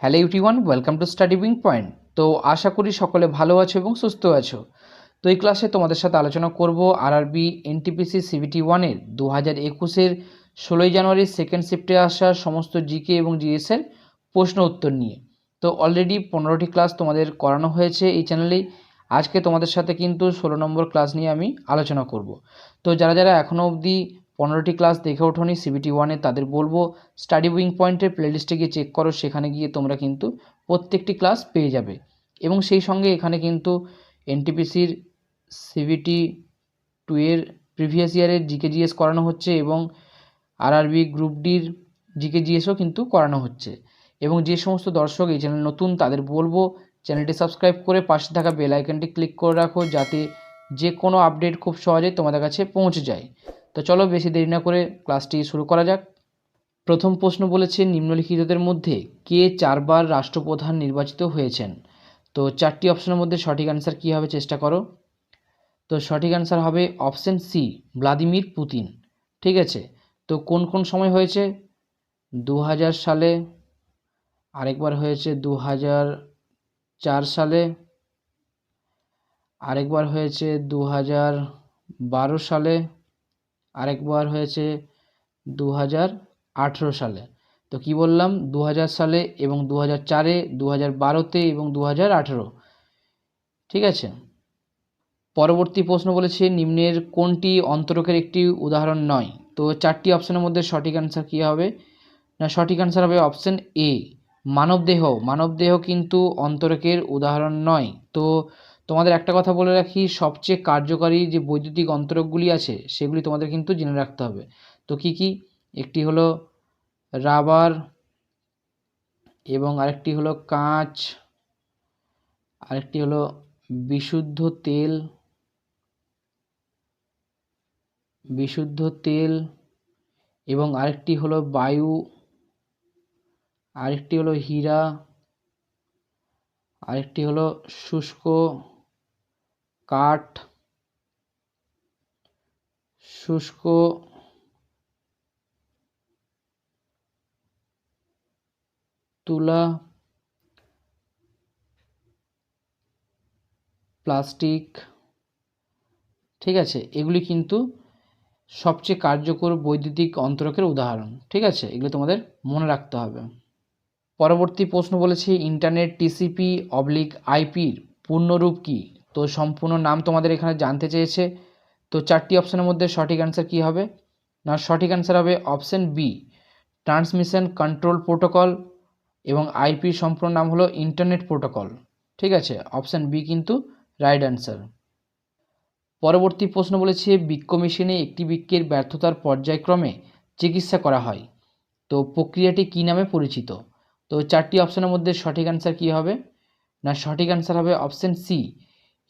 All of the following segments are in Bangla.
Hello everyone, welcome to study wing point. তো আশা করি সকলে ভালো আছো এবং সুস্থ আছো। তো এই ক্লাসে তোমাদের সাথে আলোচনা করব আরআরবি এনটিপিসি সিবিটি ওয়ানের 2021-এর 16ই জানুয়ারির সেকেন্ড শিফটে আসা সমস্ত জিকে এবং জিএসের প্রশ্ন উত্তর নিয়ে। তো অলরেডি 15টি ক্লাস তোমাদের করানো হয়েছে এই চ্যানেলেই। আজকে তোমাদের সাথে কিন্তু 16 নম্বর ক্লাস নিয়ে আমি আলোচনা করব। তো যারা যারা এখনও অবধি 15টি ক্লাস দেখে ওঠোনি সিবিটি ওয়ানে, তাদের বলবো স্টাডি উইং পয়েন্টের প্লেলিস্টে গিয়ে চেক করো। সেখানে গিয়ে তোমরা কিন্তু প্রত্যেকটি ক্লাস পেয়ে যাবে এবং সেই সঙ্গে এখানে কিন্তু এনটিপিসির সিবিটি 2 এর প্রিভিয়াস ইয়ারের জিকে জিএস করানো হচ্ছে এবং আরআরবি গ্রুপ ডির জিকে জিএসও কিন্তু করানো হচ্ছে। এবং যে সমস্ত দর্শক এই চ্যানেল নতুন, তাদের বলবো চ্যানেলটি সাবস্ক্রাইব করে পাশে থাকা বেল আইকনটি ক্লিক করে রাখো, যাতে যে কোনো আপডেট খুব সহজেই তোমাদের কাছে পৌঁছে যায়। তো চলো বেশি দেরি না করে ক্লাসটি শুরু করা যাক। প্রথম প্রশ্ন বলেছে, নিম্নলিখিতদের মধ্যে কে 4 বার রাষ্ট্রপ্রধান নির্বাচিত হয়েছেন? তো 4টি অপশনের মধ্যে সঠিক অ্যান্সার কী হবে চেষ্টা করো। তো সঠিক অ্যান্সার হবে অপশন সি, ভ্লাদিমির পুতিন। ঠিক আছে, তো কোন কোন সময় হয়েছে? 2000 সালে, আরেকবার হয়েছে 2004 সালে, আরেকবার হয়েছে 2012 সালে, আরেকবার হয়েছে 2018 সালে। তো কি বললাম, 2000 সালে এবং 2004-এ, 2012-তে এবং 2018। ঠিক আছে, পরবর্তী প্রশ্ন বলেছে নিম্নের কোনটি অন্তরকের একটি উদাহরণ নয়? তো 4টি অপশনের মধ্যে সঠিক অ্যান্সার কী হবে? না, সঠিক অ্যান্সার হবে অপশন এ, মানবদেহ। মানবদেহ কিন্তু অন্তরকের উদাহরণ নয়। তো তোমাদের একটা কথা বলে রাখি, সবচেয়ে কার্যকারী যে বৈদ্যুতিক অন্তরকগুলি আছে সেগুলি তোমাদের কিন্তু জেনে রাখতে হবে। তো কি কি? একটি হলো রাবার, এবং আরেকটি হলো কাঁচ, আরেকটি হলো বিশুদ্ধ তেল, এবং আরেকটি হলো বায়ু, আরেকটি হলো হীরা, আরেকটি হলো শুষ্ক কাঠ, শুষ্ক তুলা, প্লাস্টিক। ঠিক আছে, এগুলি কিন্তু সবচেয়ে কার্যকর বৈদ্যুতিক অন্তরকের উদাহরণ। ঠিক আছে, এগুলো তোমাদের মনে রাখতে হবে। পরবর্তী প্রশ্ন বলেছে ইন্টারনেট টিসিপি অবলিক আইপির পূর্ণরূপ কী? তো সম্পূর্ণ নাম তোমাদের এখানে জানতে চেয়েছে। তো 4টি অপশনের মধ্যে সঠিক অ্যান্সার কী হবে? না, সঠিক অ্যান্সার হবে option B, transmission control protocol, এবং আইপির সম্পূর্ণ নাম হলো ইন্টারনেট প্রোটোকল। ঠিক আছে, অপশন বি কিন্তু রাইট অ্যান্সার। পরবর্তী প্রশ্ন বলেছে বৃক্ক মেশিনে একটি বৃক্কের ব্যর্থতার পর্যায়ক্রমে চিকিৎসা করা হয়। তো প্রক্রিয়াটি কী নামে পরিচিত? তো 4টি অপশনের মধ্যে সঠিক অ্যান্সার কী হবে? না, সঠিক অ্যান্সার হবে অপশন সি,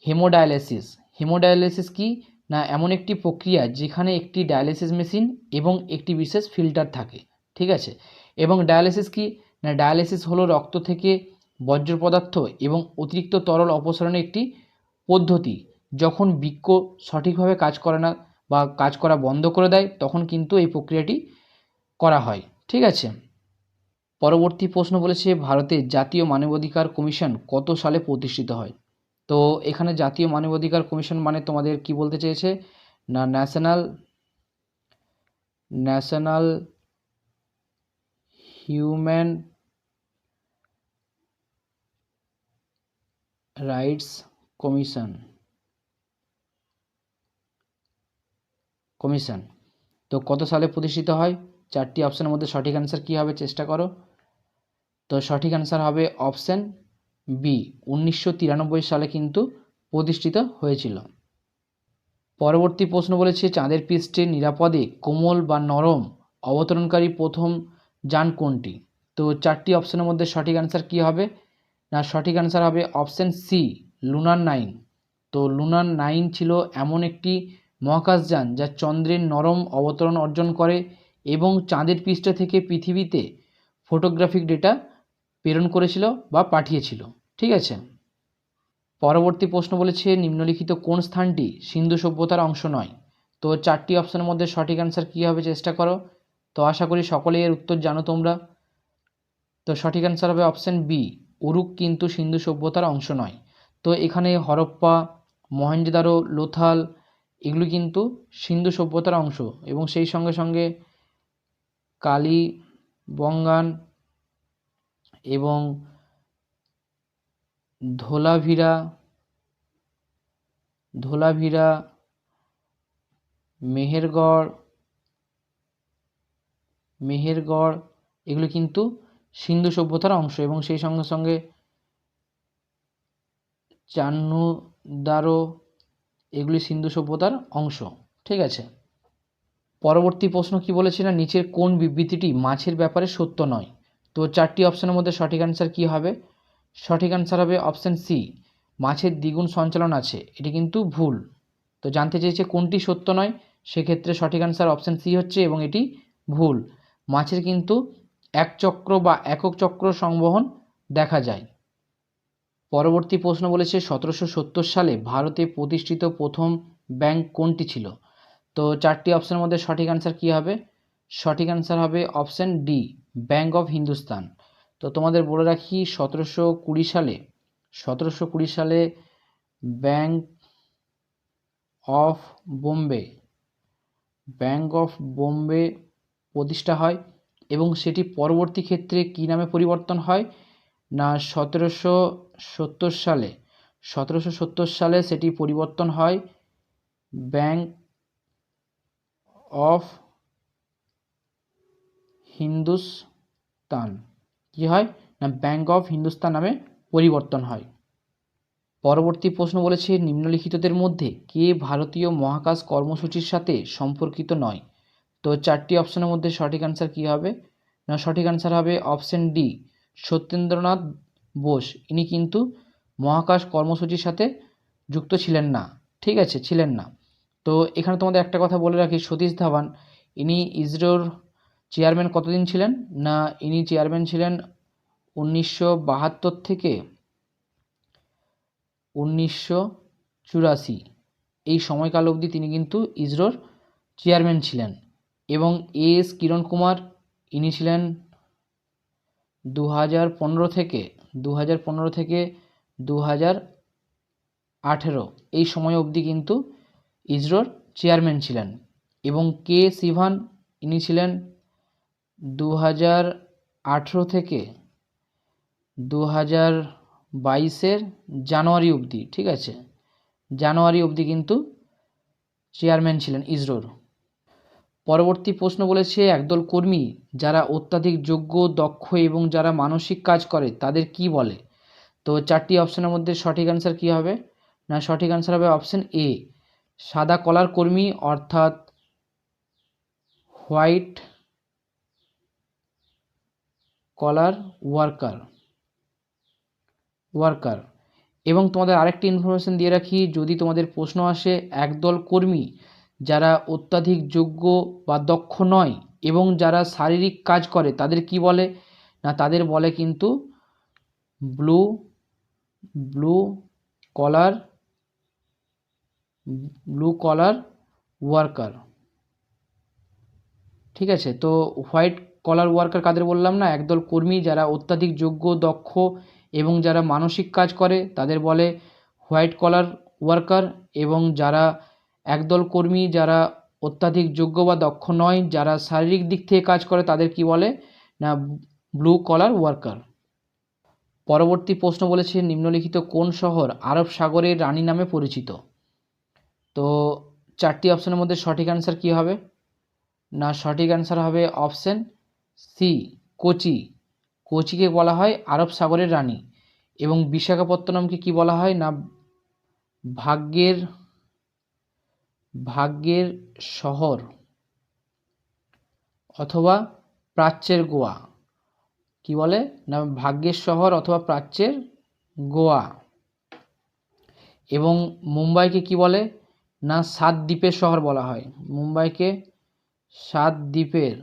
হেমোডায়ালিসিস। হেমোডায়ালিসিস কি? না, এমন একটি প্রক্রিয়া যেখানে একটি ডায়ালিসিস মেশিন এবং একটি বিশেষ ফিল্টার থাকে। ঠিক আছে, এবং ডায়ালিসিস কি? না, ডায়ালিসিস হলো রক্ত থেকে বর্জ্য পদার্থ এবং অতিরিক্ত তরল অপসারণের একটি পদ্ধতি। যখন বৃক্ক সঠিকভাবে কাজ করে না বা কাজ করা বন্ধ করে দেয়, তখন কিন্তু এই প্রক্রিয়াটি করা হয়। ঠিক আছে, পরবর্তী প্রশ্ন বলেছে ভারতের জাতীয় মানবাধিকার কমিশন কত সালে প্রতিষ্ঠিত হয়? তো এখানে জাতীয় মানবাধিকার কমিশন মানে তোমাদের কি বলতে চেয়েছে? না, ন্যাশনাল হিউম্যান রাইটস কমিশন। তো কত সালে প্রতিষ্ঠিত হয়? 4টি অপশনের মধ্যে সঠিক অ্যান্সার কী হবে চেষ্টা করো। তো সঠিক অ্যান্সার হবে অপশন বি, 1993 সালে কিন্তু প্রতিষ্ঠিত হয়েছিল। পরবর্তী প্রশ্ন বলেছে চাঁদের পৃষ্ঠে নিরাপদে কোমল বা নরম অবতরণকারী প্রথম যান কোনটি? তো 4টি অপশনের মধ্যে সঠিক অ্যান্সার কী হবে? না, সঠিক অ্যান্সার হবে অপশন সি, লুনার 9। তো লুনার 9 ছিল এমন একটি মহাকাশযান যা চন্দ্রের নরম অবতরণ অর্জন করে এবং চাঁদের পৃষ্ঠ থেকে পৃথিবীতে ফটোগ্রাফিক ডেটা প্রেরণ করেছিল বা পাঠিয়েছিল। ঠিক আছে, পরবর্তী প্রশ্ন বলেছে নিম্নলিখিত কোন স্থানটি সিন্ধু সভ্যতার অংশ নয়? তো 4টি অপশনের মধ্যে সঠিক অ্যান্সার কী হবে চেষ্টা করো। তো আশা করি সকলেই এর উত্তর জানো তোমরা। তো সঠিক অ্যান্সার হবে অপশান বি, উরুক কিন্তু সিন্ধু সভ্যতার অংশ নয়। তো এখানে হরপ্পা, মহেঞ্জোদারো, লোথাল এগুলো কিন্তু সিন্ধু সভ্যতার অংশ, এবং সেই সঙ্গে সঙ্গে কালীবঙ্গান এবং ধোলাভিরা, মেহেরগড় এগুলো কিন্তু সিন্ধু সভ্যতার অংশ, এবং সেই সঙ্গে সঙ্গে চান্নুদারো এগুলি সিন্ধু সভ্যতার অংশ। ঠিক আছে, পরবর্তী প্রশ্ন কি বলেছে না, নিচের কোন বিবৃতিটি মাছের ব্যাপারে সত্য নয়? তো 4টি অপশনের মধ্যে সঠিক অ্যান্সার কি হবে? সঠিক অ্যান্সার হবে অপশান সি, মাছের দ্বিগুণ সঞ্চালন আছে। এটি কিন্তু ভুল। তো জানতে চেয়েছে কোনটি সত্য নয়, সেক্ষেত্রে সঠিক অ্যান্সার অপশান সি হচ্ছে, এবং এটি ভুল। মাছের কিন্তু এক চক্র বা একক চক্র সংবহন দেখা যায়। পরবর্তী প্রশ্ন বলেছে 1770 সালে ভারতে প্রতিষ্ঠিত প্রথম ব্যাংক কোনটি ছিল? তো 4টি অপশনের মধ্যে সঠিক অ্যান্সার কী হবে? সঠিক অ্যান্সার হবে option D, bank of Hindustan. তো তোমাদের বলে রাখি 1720 সালে ব্যাংক অফ বোম্বে প্রতিষ্ঠা হয়, এবং সেটি পরবর্তী ক্ষেত্রে কী নামে পরিবর্তন হয় না 1770 সালে সেটি পরিবর্তন হয় ব্যাংক অফ হিন্দুস্তান। কি হয় না ব্যাংক অফ হিন্দুস্তান নামে পরিবর্তন হয়। পরবর্তী প্রশ্ন বলেছে নিম্নলিখিতদের মধ্যে কে ভারতীয় মহাকাশ কর্মসূচির সাথে সম্পর্কিত নয়? তো 4টি অপশনের মধ্যে সঠিক অ্যান্সার কী হবে না সঠিক অ্যান্সার হবে অপশান ডি, সত্যেন্দ্রনাথ বোস। ইনি কিন্তু মহাকাশ কর্মসূচির সাথে যুক্ত ছিলেন না। ঠিক আছে, ছিলেন না। তো এখানে তোমাদের একটা কথা বলে রাখি, সতীশ ধাওয়ান ইনি ইসরোর চেয়ারম্যান কতদিন ছিলেন না ইনি চেয়ারম্যান ছিলেন 1972 থেকে 1984, এই সময়কাল অবধি তিনি কিন্তু ইসরোর চেয়ারম্যান ছিলেন। এবং এস কিরণ কুমার ইনি ছিলেন 2015 থেকে 2018 এই সময় অবধি কিন্তু ইসরোর চেয়ারম্যান ছিলেন। এবং কে শিভান ইনি ছিলেন 2018 থেকে 2022 জানুয়ারি অবধি। ঠিক আছে, জানুয়ারি অবধি কিন্তু চেয়ারম্যান ছিলেন ইসরোর। পরবর্তী প্রশ্ন বলেছে একদল কর্মী যারা অত্যাধিক যোগ্য, দক্ষ এবং যারা মানসিক কাজ করে তাদের কি বলে? তো 4টি অপশনের মধ্যে সঠিক অ্যান্সার কী হবে না সঠিক অ্যান্সার হবে অপশান এ, সাদা কলার কর্মী, অর্থাৎ হোয়াইট কলার ওয়ার্কার। এবং তোমাদের আরেকটি ইনফরমেশন দিয়ে রাখি, যদি তোমাদের প্রশ্ন আসে একদল কর্মী যারা অত্যাধিক যোগ্য বা দক্ষ নয় এবং যারা শারীরিক কাজ করে তাদের কি বলে না তাদের বলে কিন্তু ব্লু কলার ওয়ার্কার। ঠিক আছে, তো হোয়াইট কলার ওয়ার্কার কাদের বললাম না, একদল কর্মী যারা অত্যাধিক যোগ্য, দক্ষ এবং যারা মানসিক কাজ করে তাদের বলে হোয়াইট কলার ওয়ার্কার, এবং যারা একদল কর্মী যারা অত্যাধিক যোগ্য বা দক্ষ নয়, যারা শারীরিক দিক থেকে কাজ করে তাদের কি বলে না ব্লু কলার ওয়ার্কার। পরবর্তী প্রশ্ন বলেছে নিম্নলিখিত কোন শহর আরব সাগরের রানী নামে পরিচিত? তো 4টি অপশনের মধ্যে সঠিক অ্যান্সার কী হবে না সঠিক অ্যান্সার হবে অপশান সি, কোচিকে বলা হয় আরব সাগরের রানী। এবং বিশাখাপত্তনমকে কি বলা হয় না ভাগ্যের শহর অথবা প্রাচ্যের গোয়া। কি বলে না ভাগ্যের শহর অথবা প্রাচ্যের গোয়া। এবং মুম্বাইকে কি বলে না 7 দ্বীপের শহর বলা হয়। মুম্বাইকে 7 দ্বীপের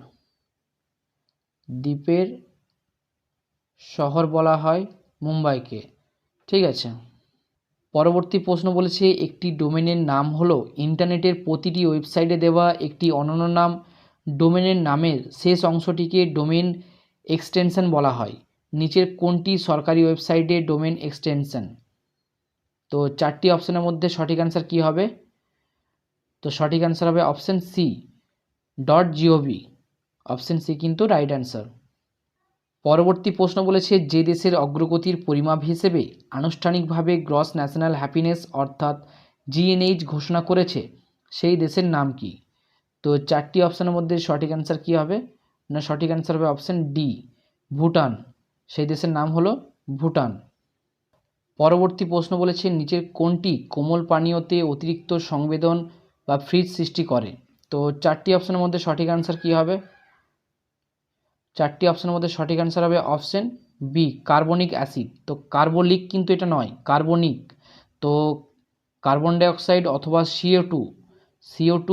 শহর বলা হয় মুম্বাইকে। ঠিক আছে, পরবর্তী প্রশ্ন বলেছে একটি ডোমেনের নাম হলো ইন্টারনেটের প্রতিটি ওয়েবসাইটে দেওয়া একটি অনন্য নাম। ডোমেনের নামের শেষ অংশটিকে ডোমেন এক্সটেনশন বলা হয়। নিচের কোনটি সরকারি ওয়েবসাইটে ডোমেন এক্সটেনশন? তো 4টি অপশনের মধ্যে সঠিক অ্যান্সার কী হবে? তো সঠিক অ্যান্সার হবে option C .gov। Option C কিন্তু রাইট অ্যান্সার। পরবর্তী প্রশ্ন বলেছে, যে দেশের অগ্রগতির পরিমাপ হিসেবে আনুষ্ঠানিকভাবে গ্রস ন্যাশনাল হ্যাপিনেস অর্থাৎ জিএনএইচ ঘোষণা করেছে সেই দেশের নাম কি? তো 4টি অপশনের মধ্যে সঠিক অ্যান্সার কী হবে? না সঠিক অ্যান্সার হবে অপশন ডি ভুটান। সেই দেশের নাম হলো ভুটান। পরবর্তী প্রশ্ন বলেছে, নিচের কোনটি কোমল পানীয়তে অতিরিক্ত সংবেদন বা ফ্রিজ সৃষ্টি করে? তো 4টি অপশনের মধ্যে সঠিক অ্যান্সার কী হবে? 4টি অপশনের মধ্যে সঠিক অ্যান্সার হবে অপশন বি কার্বনিক অ্যাসিড। তো কার্বলিক কিন্তু এটা নয়, কার্বনিক। তো কার্বন ডাইঅক্সাইড অথবা CO2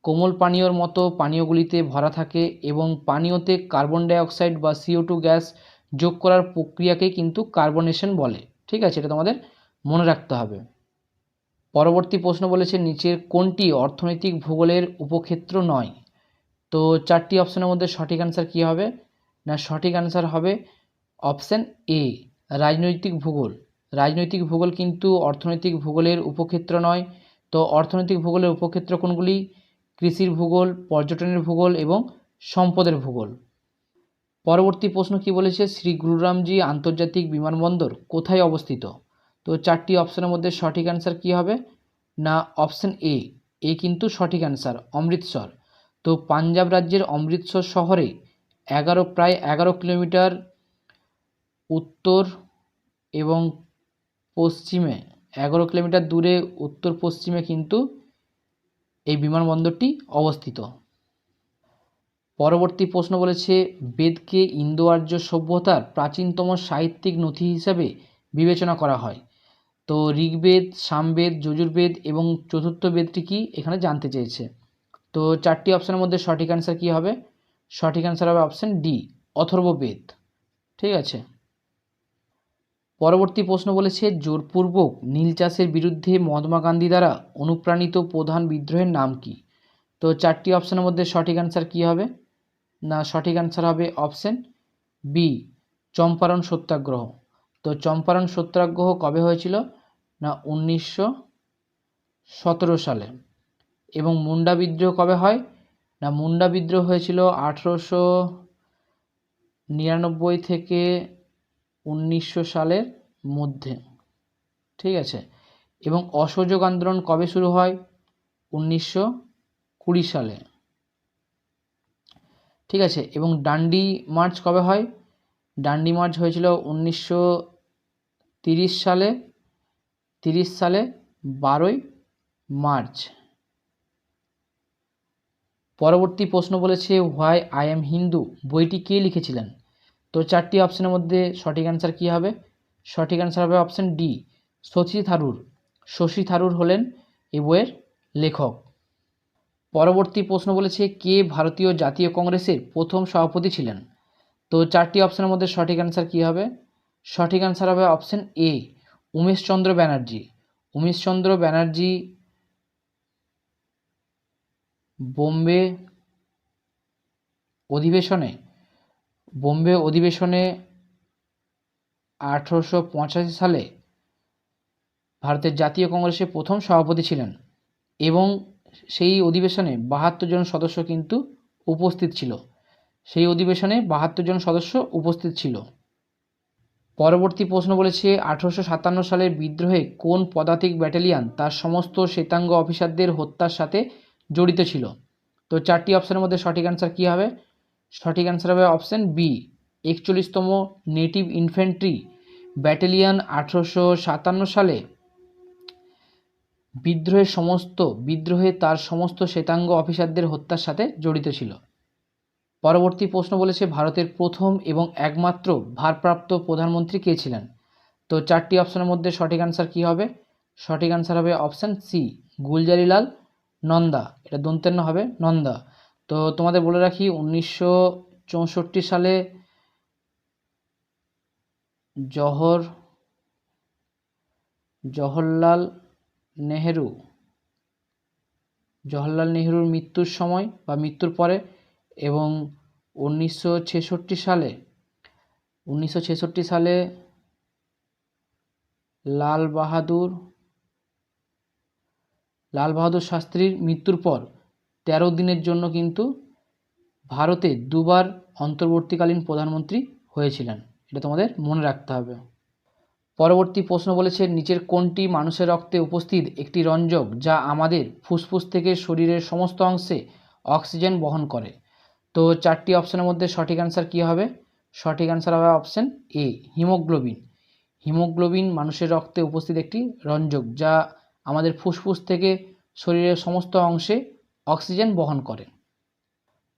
কোমল পানীয়র মতো পানীয়গুলিতে ভরা থাকে এবং পানীয়তে কার্বন ডাইঅক্সাইড বা CO2 গ্যাস যোগ করার প্রক্রিয়াকেই কিন্তু কার্বনেশন বলে। ঠিক আছে, এটা তোমাদের মনে রাখতে হবে। পরবর্তী প্রশ্ন বলেছে, নিচের কোনটি অর্থনৈতিক ভূগোলের উপক্ষেত্র নয়? তো 4টি অপশনের মধ্যে সঠিক অ্যান্সার কী হবে? না সঠিক অ্যান্সার হবে অপশান এ রাজনৈতিক ভূগোল। রাজনৈতিক ভূগোল কিন্তু অর্থনৈতিক ভূগোলের উপক্ষেত্র নয়। তো অর্থনৈতিক ভূগোলের উপক্ষেত্র কোনগুলি? কৃষির ভূগোল, পর্যটনের ভূগোল এবং সম্পদের ভূগোল। পরবর্তী প্রশ্ন কি বলেছে, শ্রী গুরুরামজি আন্তর্জাতিক বিমানবন্দর কোথায় অবস্থিত? তো 4টি অপশনের মধ্যে সঠিক অ্যান্সার কী হবে? না অপশান এ কিন্তু সঠিক অ্যান্সার অমৃতসর। তো পাঞ্জাব রাজ্যের অমৃতসর শহরে প্রায় 11 কিলোমিটার উত্তর এবং পশ্চিমে 11 কিলোমিটার দূরে উত্তর পশ্চিমে কিন্তু এই বিমানবন্দরটি অবস্থিত। পরবর্তী প্রশ্ন বলেছে, বেদকে ইন্দো আর্য সভ্যতার প্রাচীনতম সাহিত্যিক নথি হিসাবে বিবেচনা করা হয়। তো ঋগ্বেদ, সামবেদ, যজুর্বেদ এবং চতুর্থ বেদটি কি এখানে জানতে চেয়েছে। তো 4টি অপশনের মধ্যে সঠিক অ্যান্সার কী হবে? সঠিক অ্যান্সার হবে অপশান ডি অথর্ববেদ। ঠিক আছে। পরবর্তী প্রশ্ন বলেছে, জোরপূর্বক নীল চাষের বিরুদ্ধে মহাত্মা গান্ধী দ্বারা অনুপ্রাণিত প্রধান বিদ্রোহের নাম কি? তো 4টি অপশনের মধ্যে সঠিক অ্যান্সার কী হবে? না সঠিক অ্যান্সার হবে অপশান বি চম্পারণ সত্যাগ্রহ। তো চম্পারণ সত্যাগ্রহ কবে হয়েছিল? না 1917 সালে। এবং মুন্ডা বিদ্রোহ কবে হয়? না মুন্ডা বিদ্রোহ হয়েছিল 1899 থেকে 1900 সালের মধ্যে। ঠিক আছে। এবং অসহযোগ আন্দোলন কবে শুরু হয়? 1920 সালে। ঠিক আছে। এবং ডান্ডি মার্চ কবে হয়? ডান্ডি মার্চ হয়েছিল 1930 সালে 12ই মার্চ। পরবর্তী প্রশ্ন বলেছে, হোয়াই আই এম হিন্দু বইটি কে লিখেছিলেন? তো 4টি অপশনের মধ্যে সঠিক অ্যান্সার কী হবে? সঠিক অ্যান্সার হবে অপশান ডি শশী থারুর। শশী থারুর হলেন এই বইয়ের লেখক। পরবর্তী প্রশ্ন বলেছে, কে ভারতীয় জাতীয় কংগ্রেসের প্রথম সভাপতি ছিলেন? তো 4টি অপশনের মধ্যে সঠিক অ্যান্সার কী হবে? সঠিক অ্যান্সার হবে অপশান এ উমেশচন্দ্র ব্যানার্জি। উমেশচন্দ্র ব্যানার্জি বোম্বে অধিবেশনে 1885 সালে ভারতের জাতীয় কংগ্রেসের প্রথম সভাপতি ছিলেন এবং সেই অধিবেশনে 72 জন সদস্য কিন্তু উপস্থিত ছিল। সেই অধিবেশনে 72 জন সদস্য উপস্থিত ছিল। পরবর্তী প্রশ্ন বলেছে, 1857 সালের বিদ্রোহে কোন পদাতিক ব্যাটালিয়ন তার সমস্ত শ্বেতাঙ্গ অফিসারদের হত্যার সাথে জড়িত ছিল? তো 4টি অপশনের মধ্যে সঠিক অ্যান্সার কী হবে? সঠিক অ্যান্সার হবে অপশান বি 41তম নেটিভ ইনফ্যান্ট্রি ব্যাটালিয়ন 1857 সালে বিদ্রোহে তার সমস্ত শ্বেতাঙ্গ অফিসারদের হত্যার সাথে জড়িত ছিল। পরবর্তী প্রশ্ন বলেছে, ভারতের প্রথম এবং একমাত্র ভারপ্রাপ্ত প্রধানমন্ত্রী কে ছিলেন? তো 4টি অপশনের মধ্যে সঠিক অ্যান্সার কী হবে? সঠিক অ্যান্সার হবে অপশান সি গুলজারিলাল নন্দা। এটা দন্তেন্য হবে নন্দা। তো তোমাদের বলে রাখি 1964 সালে জওহরলাল নেহরুর মৃত্যুর সময় বা মৃত্যুর পরে এবং 1966 সালে 1966 সালে লাল বাহাদুর শাস্ত্রীর মৃত্যুর পর 13 দিনের জন্য কিন্তু ভারতে দুবার অন্তর্বর্তীকালীন প্রধানমন্ত্রী হয়েছিলেন। এটা তোমাদের মনে রাখতে হবে। পরবর্তী প্রশ্ন বলেছে, নিচের কোনটি মানুষের রক্তে উপস্থিত একটি রঞ্জক যা আমাদের ফুসফুস থেকে শরীরের সমস্ত অংশে অক্সিজেন বহন করে? তো 4টি অপশনের মধ্যে সঠিক অ্যান্সার কী হবে? সঠিক অ্যান্সার হবে অপশন এ, হিমোগ্লোবিন। হিমোগ্লোবিন মানুষের রক্তে উপস্থিত একটি রঞ্জক যা আমাদের ফুসফুস থেকে শরীরের সমস্ত অংশে অক্সিজেন বহন করে।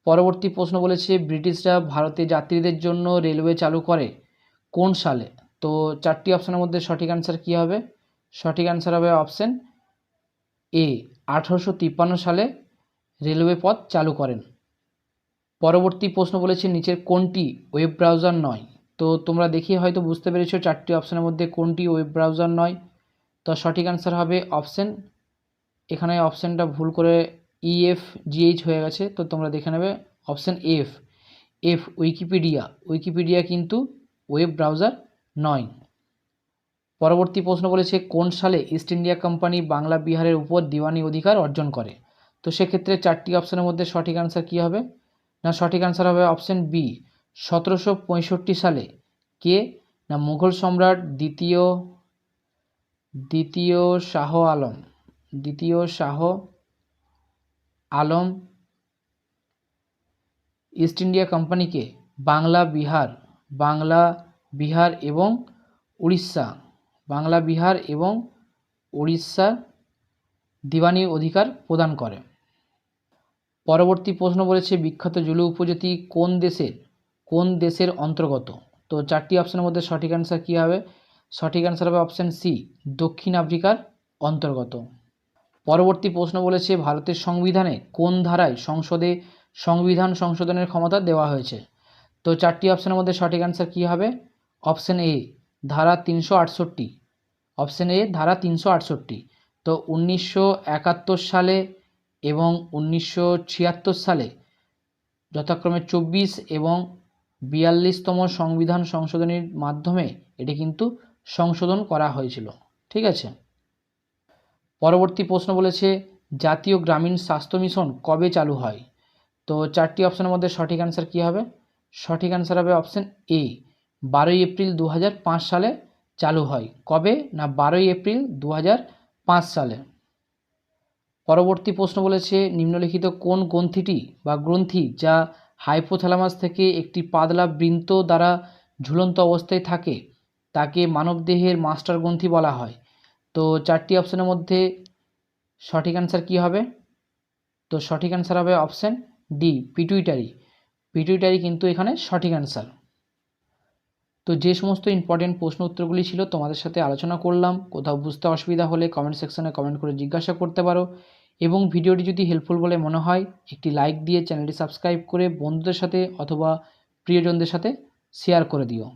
পরবর্তী প্রশ্ন বলেছে, ব্রিটিশরা ভারতে যাত্রীদের জন্য রেলওয়ে চালু করে কোন সালে? তো 4টি অপশনের মধ্যে সঠিক অ্যান্সার কী হবে? সঠিক অ্যান্সার হবে অপশন এ, 1853 সালে রেলওয়ে পথ চালু করেন। পরবর্তী প্রশ্ন বলেছে, নিচের কোনটি ওয়েব ব্রাউজার নয়? তো তোমরা দেখিয়ে হয়তো বুঝতে পেরেছো 4টি অপশনের মধ্যে কোনটি ওয়েব ব্রাউজার নয়। তো সঠিক অ্যান্সার হবে অপশন, এখানে অপশানটা ভুল করে EFGH হয়ে গেছে, তো তোমরা দেখে নেবে অপশান এফ উইকিপিডিয়া কিন্তু ওয়েব ব্রাউজার নয়। পরবর্তী প্রশ্ন বলেছে, কোন সালে ইস্ট ইন্ডিয়া কোম্পানি বাংলা বিহারের উপর দিওয়ানি অধিকার অর্জন করে? তো সেক্ষেত্রে 4টি অপশনের মধ্যে সঠিক অ্যান্সার কী হবে? না, সঠিক অ্যান্সার হবে অপশন বি, 1765 সালে। কে? না, মুঘল সম্রাট দ্বিতীয় শাহ আলম ইস্ট ইন্ডিয়া কোম্পানিকে বাংলা বিহার এবং উড়িষ্যা দিওয়ানি অধিকার প্রদান করে। পরবর্তী প্রশ্ন বলেছে, বিখ্যাত জুলু উপজাতি কোন দেশের অন্তর্গত? তো 4টি অপশনের মধ্যে সঠিক অ্যান্সার কী হবে? সঠিক অ্যান্সার হবে অপশন সি, দক্ষিণ আফ্রিকার অন্তর্গত। পরবর্তী প্রশ্ন বলেছে, ভারতের সংবিধানে কোন ধারায় সংবিধান সংশোধনের ক্ষমতা দেওয়া হয়েছে? তো 4টি অপশনের মধ্যে সঠিক অ্যান্সার কী হবে? অপশন এ, ধারা 368। অপশন এ, ধারা 368। তো 1971 সালে এবং 1976 সালে যথাক্রমে 24 এবং 42তম সংবিধান সংশোধনীর মাধ্যমে এটি কিন্তু সংশোধন করা হয়েছিল। ঠিক আছে। পরবর্তী প্রশ্ন বলেছে, জাতীয় গ্রামীণ স্বাস্থ্য মিশন কবে চালু হয়? তো 4টি অপশনের মধ্যে সঠিক অ্যান্সার কী হবে? সঠিক অ্যান্সার হবে অপশন এ, 12 এপ্রিল 2005 সালে চালু হয়। কবে? না, 12 এপ্রিল 2005 সালে। পরবর্তী প্রশ্ন বলেছে, নিম্নলিখিত কোন গ্রন্থি যা হাইপোথ্যালামাস থেকে একটি পাতলা বৃন্ত দ্বারা ঝুলন্ত অবস্থায় থাকে তাকে মানবদেহের মাস্টার গ্রন্থি বলা হয়? তো 4টি অপশনের মধ্যে সঠিক অ্যান্সার কী হবে? তো সঠিক অ্যান্সার হবে অপশন ডি, পিটুইটারি কিন্তু এখানে সঠিক অ্যান্সার। তো যে সমস্ত ইম্পর্টেন্ট প্রশ্ন উত্তরগুলি ছিল তোমাদের সাথে আলোচনা করলাম। কোথাও বুঝতে অসুবিধা হলে কমেন্ট সেকশনে কমেন্ট করে জিজ্ঞাসা করতে পারো, এবং ভিডিওটি যদি হেল্পফুল বলে মনে হয় একটি লাইক দিয়ে চ্যানেলটি সাবস্ক্রাইব করে বন্ধুদের সাথে অথবা প্রিয়জনদের সাথে শেয়ার করে দিও।